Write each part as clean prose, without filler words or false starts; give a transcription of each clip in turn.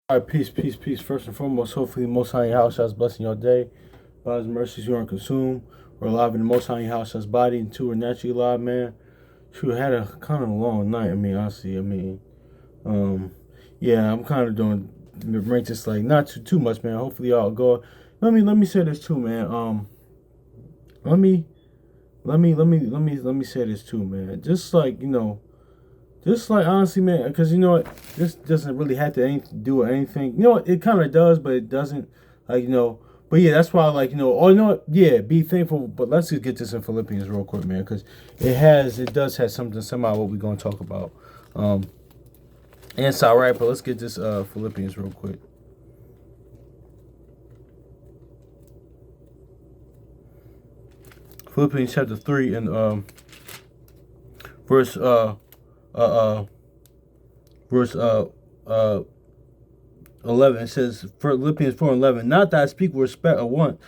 All right, peace, peace, peace. First and foremost, hopefully, the Most High in your house has blessing your day. By His mercies, you aren't consumed. We're alive in the Most High in your house has body, and two are naturally alive, man. True, had a kind of a long night. Honestly, um, yeah, I'm kind of doing rank this like not too much, man. Hopefully, y'all go. Let me say this too, man. Let me let me say this too, man. Just like honestly, man, because you know what, this doesn't really have to do with anything. You know what, it kind of does, but it doesn't. Like but yeah, that's why Oh, you know what? Yeah, be thankful. But let's just get this in Philippians real quick, man, because it does have something somehow what we're gonna talk about. Um, and it's all right, but let's get this Philippians real quick. Philippians chapter 3 and verse uh uh verse 11. It says Philippians 4:11. Not that I speak with respect of want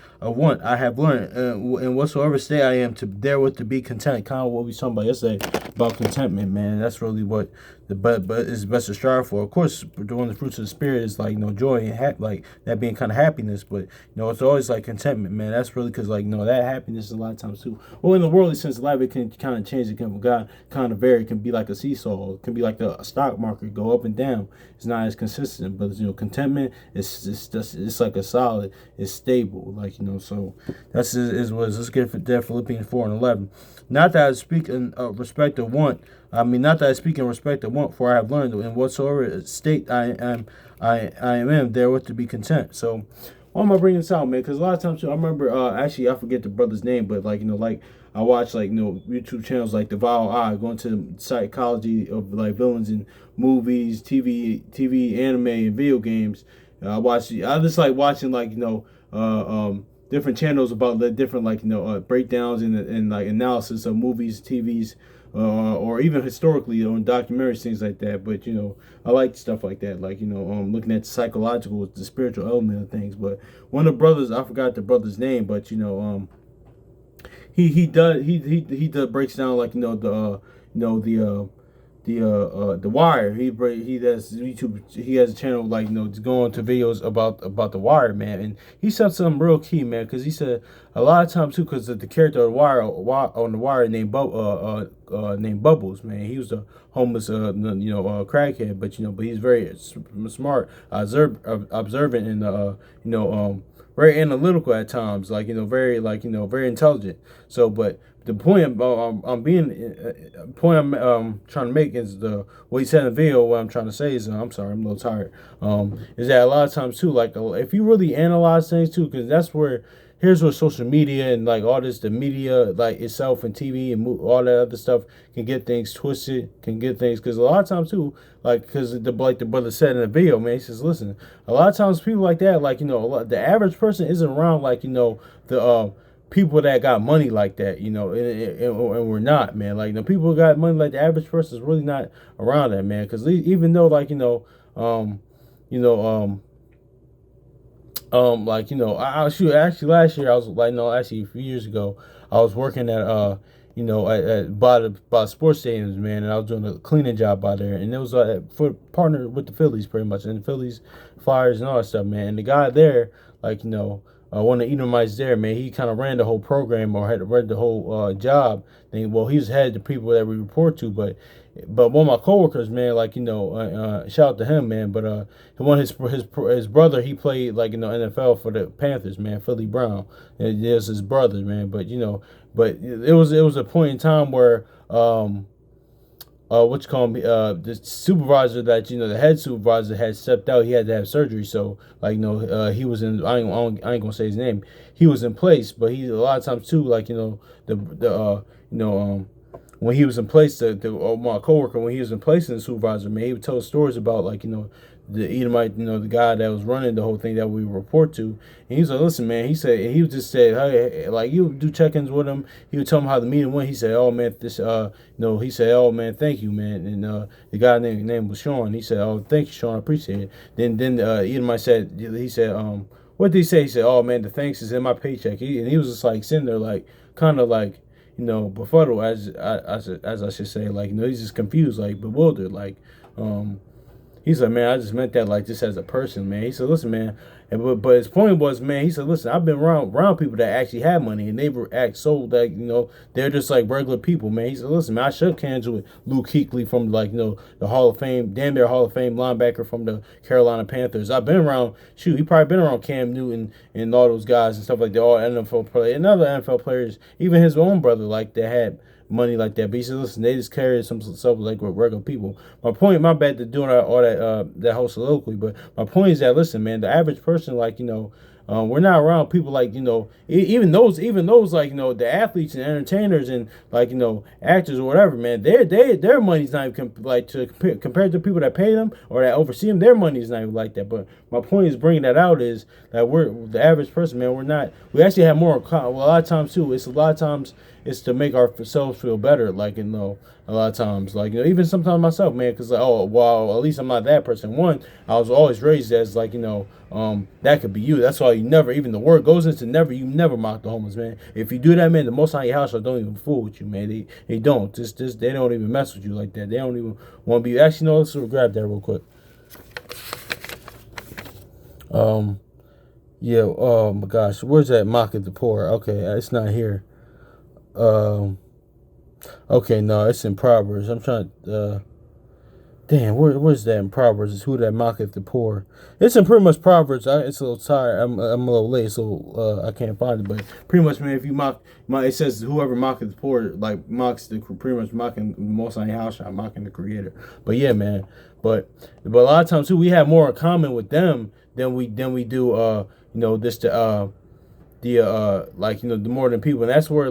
I have learned, and whatsoever state I am to therewith to be content. Kind of what we talking about yesterday about contentment, man. That's really what but it's best to strive for. Of course, doing the fruits of the spirit is like joy and like that being kind of happiness, but it's always like contentment, man. That's really because that happiness a lot of times too. Well, in the worldly sense of life, it can kind of change. It can kind of vary. It can be like a seesaw. It can be like the stock market, go up and down. It's not as consistent, but contentment it's like a solid. It's stable, So that's is what. Let's get for there. Philippians 4:11. Not that I speak in respect of want. Not that I speak in respect of want, for I have learned in whatsoever state I am in therewith to be content. So, why am I bringing this out, man? Because a lot of times, too, I remember, actually, I forget the brother's name, but I watch YouTube channels like the Vile Eye, going to the psychology of like villains in movies, TV, anime, and video games. I just like watching different channels about the different breakdowns and like analysis of movies, TVs, or even historically on documentaries, things like that. But I like stuff like that, looking at the psychological, the spiritual element of things. But one of the brothers, I forgot the brother's name, but he does breaks down the Wire. He does YouTube. He has a channel just going to videos about the Wire, man. And he said something real key, man, because he said a lot of times too, because the character of the Wire on the Wire named Bubbles, man. He was a homeless crackhead, but he's very smart, observant, and very analytical at times, very very intelligent. So, but the point I'm trying to make is the what he said in the video. What I'm trying to say is, I'm sorry, I'm a little tired. Is that a lot of times too, if you really analyze things too, because that's where here's where social media and all this, the media like itself and TV and all that other stuff can get things twisted, can get things because a lot of times too, because the brother said in the video, man, he says, listen, a lot of times people like that, the average person isn't around the people that got money like that, and we're not, man. The people who got money like the average person is really not around that, man. Because even though, you know, shoot, actually last year I was no, actually a few years ago I was working at by the sports stadiums, man, and I was doing a cleaning job by there, and it was for partnered with the Phillies pretty much, and the Phillies, Flyers, and all that stuff, man. And the guy there, one of the Edomites there, man, he kind of ran the whole program or had read the whole job thing. Well, he's had the people that we report to, but one of my coworkers, man, shout out to him, man. But one of his brother, he played NFL for the Panthers, man, Philly Brown. And there's his brother, man. But it was a point in time where what you call me, the supervisor the head supervisor had stepped out. He had to have surgery, so he was in. I ain't gonna say his name. He was in place, but he a lot of times too, when he was in place, my coworker, when he was in place in the supervisor, man, he would tell stories about the Edomite, the guy that was running the whole thing that we report to. And he was like, listen, man, he would just say, hey, you would do check-ins with him. He would tell him how the meeting went. He said, oh man, he said, oh man, thank you, man. And the guy name was Sean. He said, oh, thank you, Sean, I appreciate it. Then Edomite said, what did he say? He said, oh man, the thanks is in my paycheck. And he was just sitting there kind of befuddled, as I should say, he's just confused, bewildered, He's like, man, I just meant that like just as a person, man. He said, listen, man, but his point was, man, he said, listen, I've been around people that actually have money and they act so that they're just like regular people, man. He said, listen, man, I shook hands with Luke Kuechly from like the Hall of Fame, damn near Hall of Fame linebacker from the Carolina Panthers. I've been around, shoot, he probably been around Cam Newton and all those guys and stuff like that, all NFL players and other NFL players, even his own brother, like that had money like that. But he said, listen, they just carry some stuff like with regular people. My point, my bad to doing all that whole soliloquy, but my point is that listen, man, the average person, like we're not around people like even those like the athletes and entertainers and like actors or whatever, man. Their money's not even like to compared to people that pay them or that oversee them. Their money's not even like that. But my point is bringing that out is that we're the average person, man. We're not. We actually have more. Well, a lot of times too. It's a lot of times it's to make ourselves feel better. Like a lot of times, like even sometimes myself, man, because like, oh well, at least I'm not that person. One, I was always raised as like that could be you. That's why you never, even the word goes into never. You never mock the homeless, man. If you do that, man, the Most High your house don't even fool with you, man. They don't. Just they don't even mess with you like that. They don't even want to be. Actually, no. Let's grab that real quick. Yeah. Oh my gosh, where's that mock at the poor? Okay, it's not here. Okay, no, it's in Proverbs. I'm trying. Damn, where's that in Proverbs? It's who that mocketh the poor. It's in pretty much Proverbs. It's a little tired. I'm a little late, so I can't find it. But pretty much, man, if you it says whoever mocketh the poor, like mocks pretty much mocking the Most High house, mocking the Creator. But yeah, man. But a lot of times too, we have more in common with them than we do. The more than people, and that's where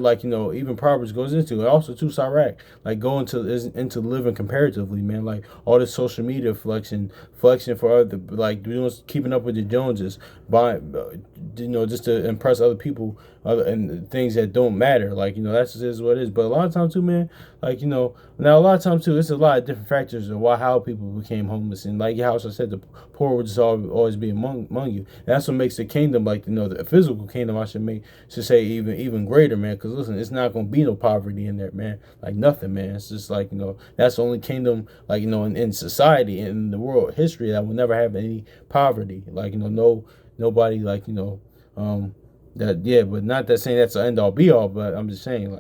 even Proverbs goes into. And also too Sirach, like going into living comparatively, man. Like all this social media flexing for other, like keeping up with the Joneses, buying, just to impress other people, and things that don't matter. Like that's just what it is. But a lot of times too, man, like now a lot of times too, it's a lot of different factors of how people became homeless, and like how I said, the poor would just always be among you. And that's what makes the kingdom, like the physical kingdom, I should say even greater, man. Because listen, it's not gonna be no poverty in there, man. Like nothing, man. It's just like that's the only kingdom, like in society in the world history that will never have any poverty. Like nobody like that, yeah. But not that saying that's the end all be all. But I'm just saying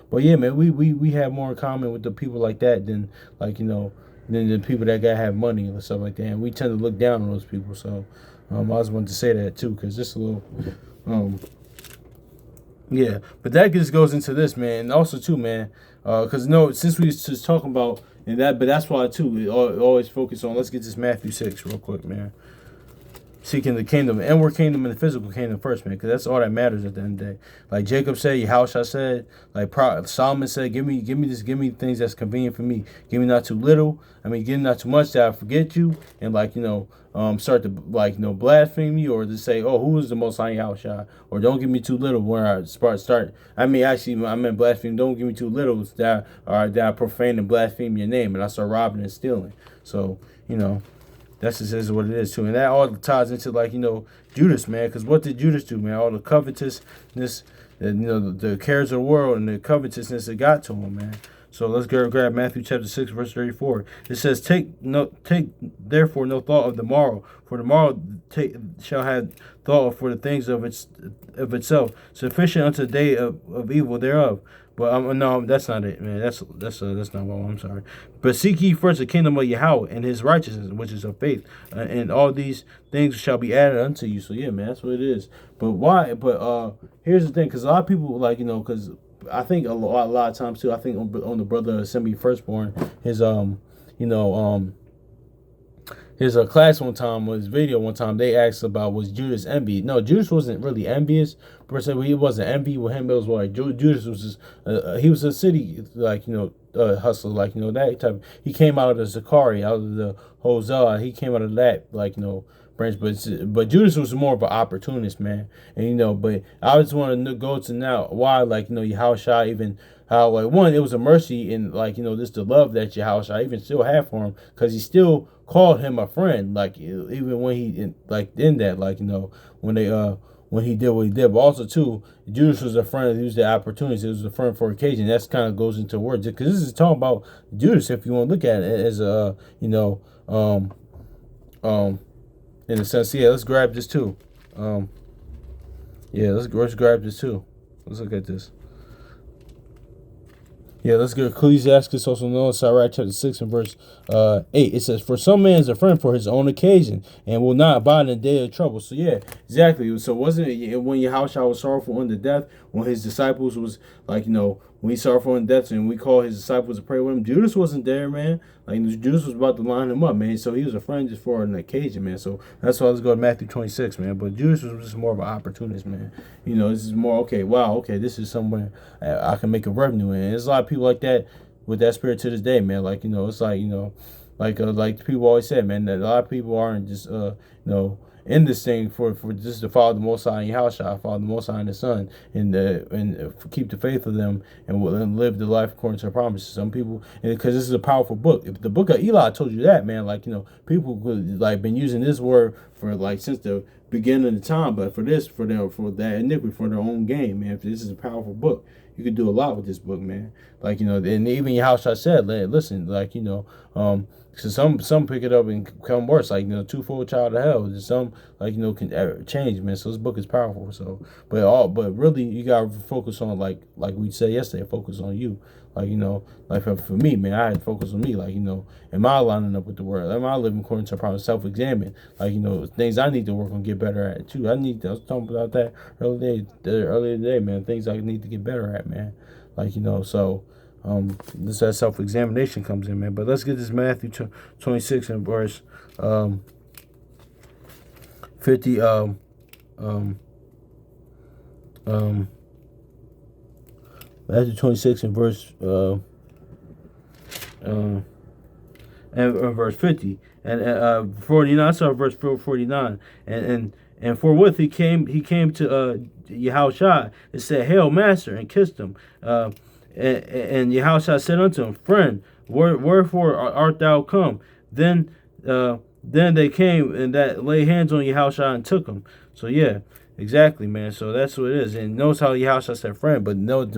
But yeah, man, we have more in common with the people like that than than the people that have money and stuff like that. And we tend to look down on those people. So I just wanted to say that too, because just a little. Yeah, but that just goes into this, man, and also too, man, because since we just talking about but that's why too we always focus on. Let's get this Matthew 6 real quick, man. Seeking the kingdom, and inward kingdom and the physical kingdom first, man, because that's all that matters at the end of the day. Like Jacob said, your house I said, like Solomon said, give me things that's convenient for me. Give me not too little. I mean, give me not too much that I forget you, and start to blaspheme you, or to say, oh, who is the Most High house, or don't give me too little where I start. I mean, actually, I meant blaspheme. Don't give me too little that I profane and blaspheme your name, and I start robbing and stealing. So that's just is what it is too, and that all ties into Judas, man. Because what did Judas do, man? All the covetousness, the cares of the world and the covetousness that got to him, man. So let's grab Matthew chapter 6, verse 34. It says, Take therefore no thought of the morrow, for the morrow shall have thought for the things of itself. Sufficient unto the day of evil thereof. But no, that's not it, man. That's not what I'm sorry. But seek ye first the kingdom of Yahweh and His righteousness, which is of faith, and all these things shall be added unto you. So yeah, man, that's what it is. But why? But here's the thing, because a lot of people because I think a lot of times too. I think on the brother Assembly Firstborn, his class one time, his video one time, they asked about was Judas envy. No, Judas wasn't really envious per se. He wasn't envy with him. It was like Judas was just he was a city hustler, that type. He came out of the Zachari, out of the Hosea. He came out of that branch, but Judas was more of an opportunist, man. And but I just want to go to now why Yahushua even how one, it was a mercy in this the love that Yahushua even still had for him, because he still called him a friend, even when he in that when they when he did what he did. But also too, Judas was a friend. He used the opportunities. He was a friend for occasion. That's kind of goes into words because this is talking about Judas. If you want to look at it as a um, in a sense, yeah. Let's grab this too. Yeah, let's grab this too. Let's look at this. Yeah, let's get Ecclesiastes, also known as Sirach chapter 6 and verse 8. It says, "For some man is a friend for his own occasion, and will not abide in the day of trouble." So yeah, exactly. So wasn't it when Yahushua was sorrowful unto death, when his disciples was like, when he sorrowful unto death, and we call his disciples to pray with him, Judas wasn't there, man. Like Judas was about to line him up, man. So he was a friend just for an occasion, man. So that's why let's go to Matthew 26, man. But Judas was just more of an opportunist, man. This is more okay. Wow, okay, this is somewhere I can make a revenue in. There's a lot of people like that with that spirit to this day, man. Like it's like people always said, man, that a lot of people aren't just in this thing for just to follow the Most High and Yahushua, follow the Most High and the Son, and keep the faith of them and live the life according to the promises. Some people, because this is a powerful book. If the book of Eli told you that, man, people could been using this word for since the beginning of the time, but for that iniquity, for their own gain, man. If this is a powerful book, you could do a lot with this book, man. And even Yahushua said, listen, so some pick it up and become worse, twofold child of hell. Some can change, man. So this book is powerful. So, but really you gotta focus on like we said yesterday, focus on you. For me, man, I had to focus on me. Am I lining up with the word? Am I living according to promise? Self-examine. Things I need to work on, get better at too. I was talking about that earlier today, man. Things I need to get better at, man. So. This that self-examination comes in, man. But let's get this Matthew 26 and verse 50. Matthew 26 and verse and verse 50 and 49. So verse 49 and forthwith he came to Yahushua and said, "Hail, Master," and kissed him. And Yahushua said unto him, "Friend, wherefore art thou come?" Then they came and that laid hands on Yahushua and took him. So yeah, exactly, man. So that's what it is. And notice how Yahushua said friend, but what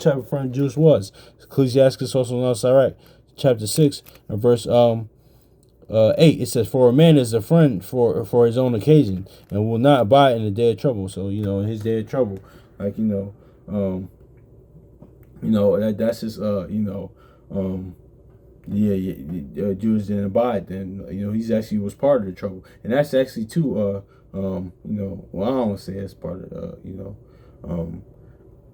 type of friend Judas was. Ecclesiastes, also known as Sirach, chapter 6 and verse 8. It says, "For a man is a friend for his own occasion, and will not abide in the day of trouble." So in his day of trouble, that's just Judas didn't abide. Then he's actually was part of the trouble, and that's actually too well, I don't say that's part of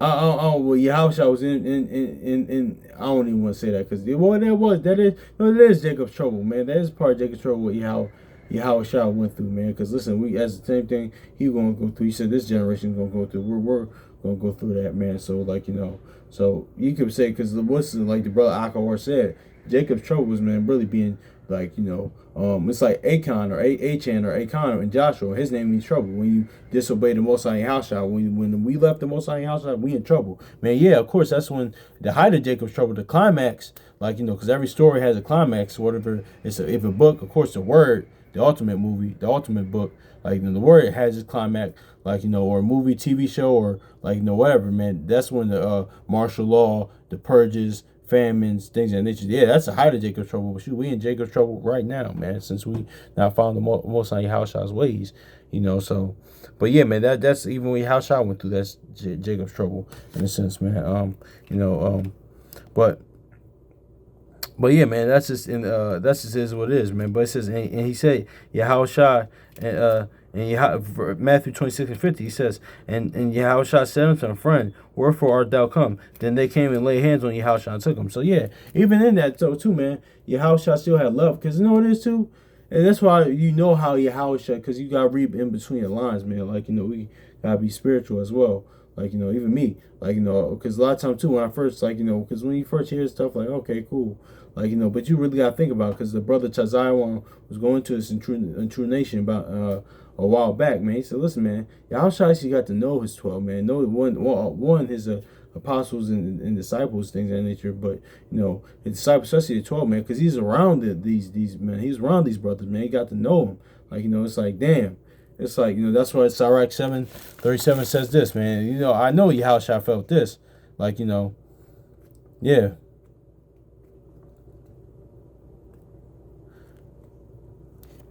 well, Yahushua was in I don't even want to say that because that is Jacob's trouble, man. That is part of Jacob's trouble with Yahushua went through, man. Because listen, we as the same thing he going to go through. He said this generation is going to go through. We're going to go through that, man. So so you could say because what's like the brother Akawar said, Jacob's troubles, man, really being it's like Achan or Achan or Achan and Joshua. His name means trouble. When you disobey the Most High Yahushua, when we left the Most High Yahushua, we in trouble, man. Yeah, of course, that's when the height of Jacob's trouble, the climax, because every story has a climax. Whatever if a book, of course, the word, the ultimate movie, the ultimate book, the word has its climax, or a movie, TV show, or whatever, man. That's when the martial law, the purges, famines, things of that nature. Yeah, that's the height of Jacob's trouble. But we in Jacob's trouble right now, man, since we now found the Most High Yahushua's ways, So, but yeah, man, that's even when Yahushua went through, that's Jacob's trouble in a sense, man. But yeah, man, that's just is what it is, man. But it says, and he said, Yahushua, and Matthew 26 and 50, he says, and Yahushua said unto him, "Friend, wherefore art thou come?" Then they came and laid hands on Yahushua and took him. So yeah, even in that too, man, Yahushua still had love, because you know what it is too, and that's why how Yahushua, because you gotta read in between the lines, man. We gotta be spiritual as well. Even me, because a lot of times too, when I first, because when you first hear stuff, okay, cool. But you really gotta think about it, because the brother Chaziah was going to this in True Nation about a while back, man. He said, "Listen, man, Yahushua actually got to know his 12, man. Know one his apostles and disciples, things of that nature. But his disciples, especially the 12, man, because he's around these men. He's around these brothers, man. He got to know them. It's like, damn." It's like, that's why Sirach 7:37 says this, man. I know Yahushua felt this. Like, yeah.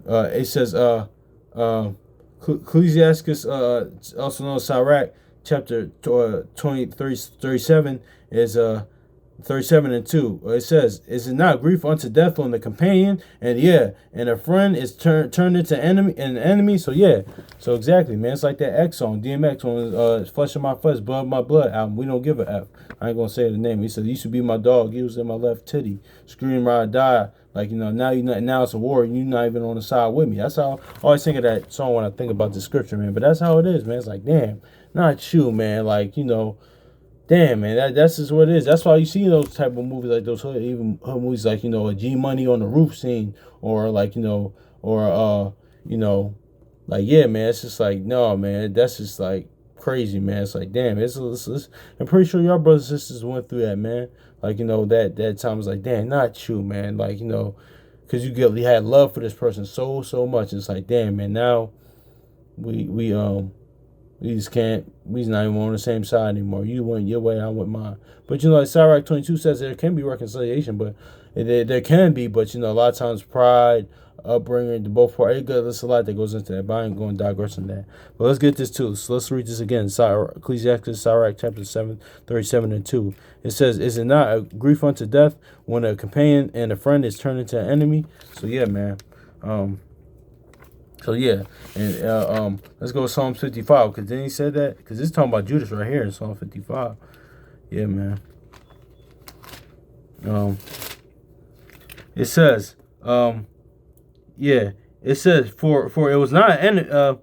It says, Ecclesiastes, also known as Sirach, chapter 37 is 37:2. It says, "Is it not grief unto death on the companion, and a friend is turned into enemy?" So yeah, so exactly, man. It's like that X song, DMX on "Flesh of My Flesh, Blood of My Blood" album. We don't give a F. I ain't gonna say the name. He said, "He used to be my dog. He was in my left titty. Scream or I die." Like, now it's a war, and you're not even on the side with me. That's how I always think of that song when I think about the scripture, man. But that's how it is, man. It's like, damn, not you, man. Like, damn, man, that's just what it is. That's why you see those type of movies, like those hood movies, like, a G Money on the roof scene, or like, like, yeah, man. It's just like, no, man, that's just like crazy, man. It's like, damn, I'm pretty sure your brothers and sisters went through that, man. Like, that time was like, damn, not you, man. Like, because you had love for this person so much. It's like, damn, man, now we just can't. We's not even on the same side anymore. You went your way, I went mine. But like Sirach 22 says, there can be reconciliation, but there can be. But a lot of times pride, upbringing, the both parties. There's a lot that goes into that. But I ain't going to digress on that. But let's get this too. So let's read this again. Ecclesiastes, Sirach chapter 7:37-2. It says, "Is it not a grief unto death when a companion and a friend is turned into an enemy?" So yeah, man. So yeah, and let's go to Psalm 55, because then he said that, because it's talking about Judas right here in Psalm 55. Yeah, man. It says, it says, for it was not an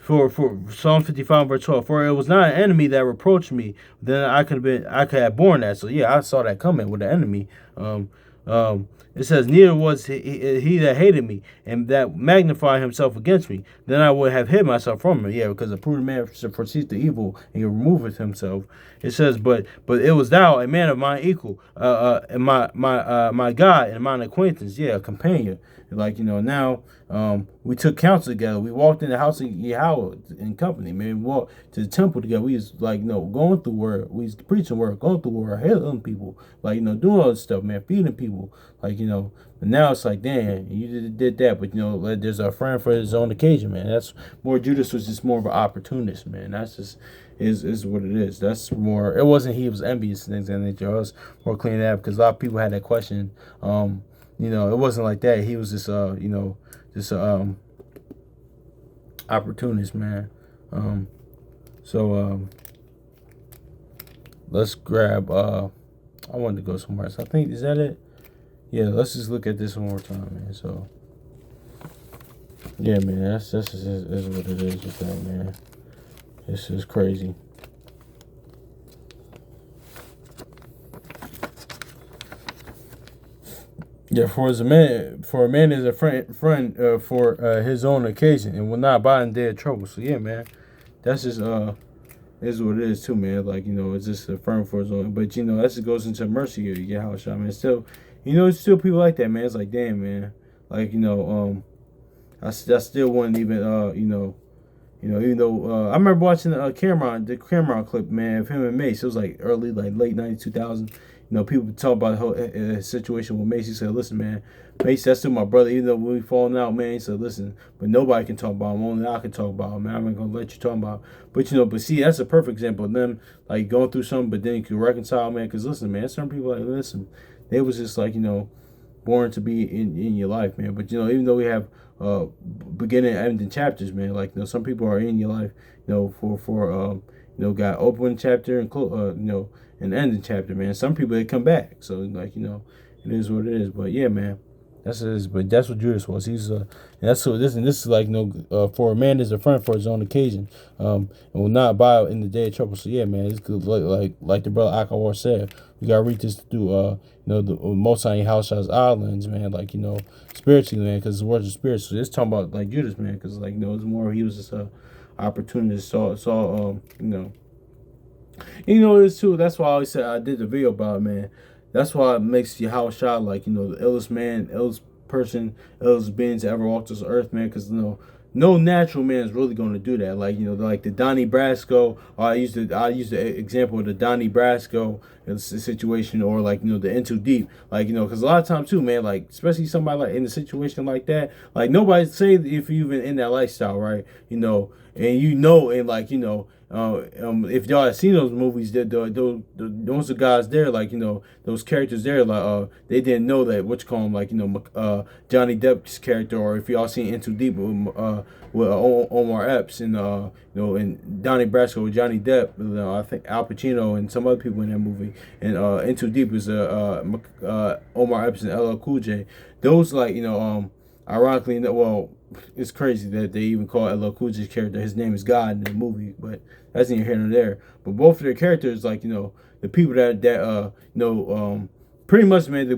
for Psalm 55 verse 12, for it was not an enemy that reproached me, then I could have borne that. So yeah, I saw that coming with the enemy. It says, neither was he that hated me, and that magnified himself against me. Then I would have hid myself from him. Yeah, because a prudent man foresees the evil, and he removeth himself. It says, but it was thou, a man of mine equal, and my God and mine acquaintance. Yeah, a companion. Like, now we took counsel together. We walked in the house of Yahweh in company. Man, we walked to the temple together. We was like, going through word. We was preaching word, going through word, healing people. Like, doing all this stuff, man, feeding people. Like, but now it's like, damn, you did that. But, there's a friend for his own occasion, man. That's more, Judas was just more of an opportunist, man. That's just is what it is. That's more, it wasn't he was envious and things of that nature. It was more clean that, because a lot of people had that question. It wasn't like that. He was just, opportunist, man. Let's grab, I wanted to go somewhere else. I think, is that it? Yeah, let's just look at this one more time, man. So, yeah, man, that's what it is with that, man. This is crazy. Yeah, for a man is a friend for his own occasion, and will not abide in day of trouble. So yeah, man, that's just is what it is too, man. Like, it's just a friend for his own. But that just goes into mercy of Yahweh, man. Still, it's still people like that, man. It's like, damn, man. Like, I still wouldn't even even though I remember watching the Cameron clip, man, of him and Mace. It was like early, like late 90s, 2000. People talk about the whole situation with Mace. He said, listen, man, Mace, that's still my brother. Even though we falling out, man, he said, listen, but nobody can talk about him. Only I can talk about him, man. I'm not going to let you talk about him. But see, that's a perfect example of them, like, going through something, but then you can reconcile, man. Because, listen, man, some people, like, listen, they was just, like, born to be in your life, man. But, even though we have beginning and ending chapters, man, like, some people are in your life, for got open chapter and an ending chapter, man. Some people, they come back. So, like, it is what it is. But yeah, man, that's what it is. But that's what Judas was. He's and that's what this is like. For a man is a friend for his own occasion, and will not abide in the day of trouble. So yeah, man, it's good. Like the brother Akawar said, we gotta read this through the Most High House's islands, man. Like, spiritually, man, because the words are spirit. So it's talking about like Judas, man, because like it's more he was just a opportunist. It's too. That's why I always said I did the video about it, man. That's why it makes Yahweh Shah like the illest man, illest person, illest beings to ever walk this earth, man. Because no natural man is really going to do that. Like like the Donnie Brasco. I used the example of the Donnie Brasco situation, or like the Into Deep. Like because a lot of times too, man. Like especially somebody like in a situation like that. Like nobody say if you even in that lifestyle, right? And and like if y'all have seen those movies, that those are guys there, like those characters there, like they didn't know that what you call them, like Johnny Depp's character, or if y'all seen Into Deep with Omar Epps and and Donnie Brasco with Johnny Depp, I think Al Pacino and some other people in that movie, and Into Deep is Omar Epps and LL Cool J. Those ironically, well, it's crazy that they even call LL Cool J's character, his name is God in the movie, but that's neither here nor there. But both of their characters, like the people pretty much, man, the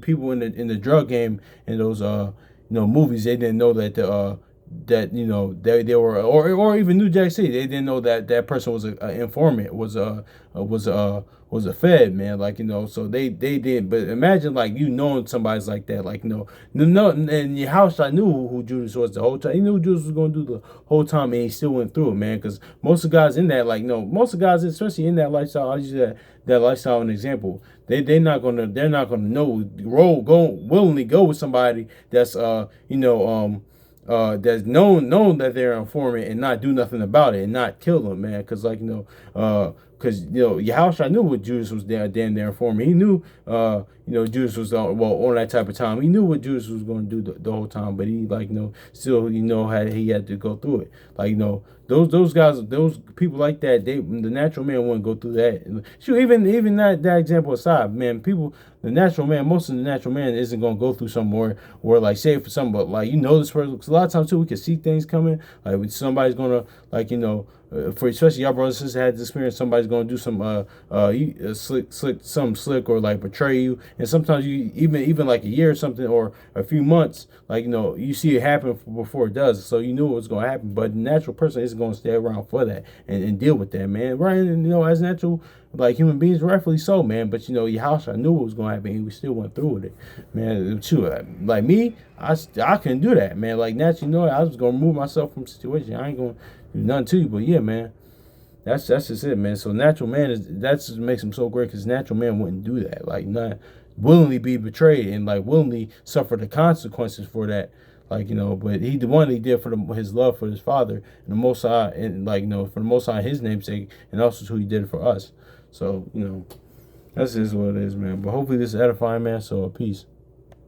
people in the drug game in those movies, they didn't know that they were, or even New Jack City, they didn't know that that person was an informant, was a fed, man. Like so they did. But imagine like knowing somebody's like that, like no, and your house, I knew who Judas was the whole time. He knew who Judas was going to do the whole time, and he still went through it, man. Because most of the guys in that, like most of the guys, especially in that lifestyle, I use that lifestyle an example. They're not gonna willingly go with somebody that's that's known that they're an informant and not do nothing about it and not kill them, man. Because because Yahushua knew what Judas was damn there informant. He knew Judas was on that type of time. He knew what Judas was going to do the whole time, but he still he had to go through it. Like those guys, those people like that, the natural man wouldn't go through that. Shoot, even that example aside, man, most of the natural man isn't gonna go through some more, or like say for something, but like this person. Because a lot of times too, we can see things coming. Like when somebody's gonna for especially y'all brothers and sisters had this experience, somebody's gonna do some slick or like betray you, and sometimes you even like a year or something or a few months, like you see it happen before it does, so you knew it was gonna happen. But the natural person isn't gonna stay around for that and deal with that, man. Right? And as natural like human beings, rightfully so, man. But your house, I knew what was gonna happen. We still went through with it, man. Too, like me, I couldn't do that, man. Like naturally, I was gonna remove myself from the situation. I ain't gonna do nothing to you, but yeah, man. That's just it, man. So natural man that's what makes him so great, because natural man wouldn't do that, like not willingly be betrayed and like willingly suffer the consequences for that. Like but he did for his love for his father and the Most High, and like for the Most High, his namesake, and also who he did it for us. So that's just what it is, man. But hopefully this is edifying, man. So peace.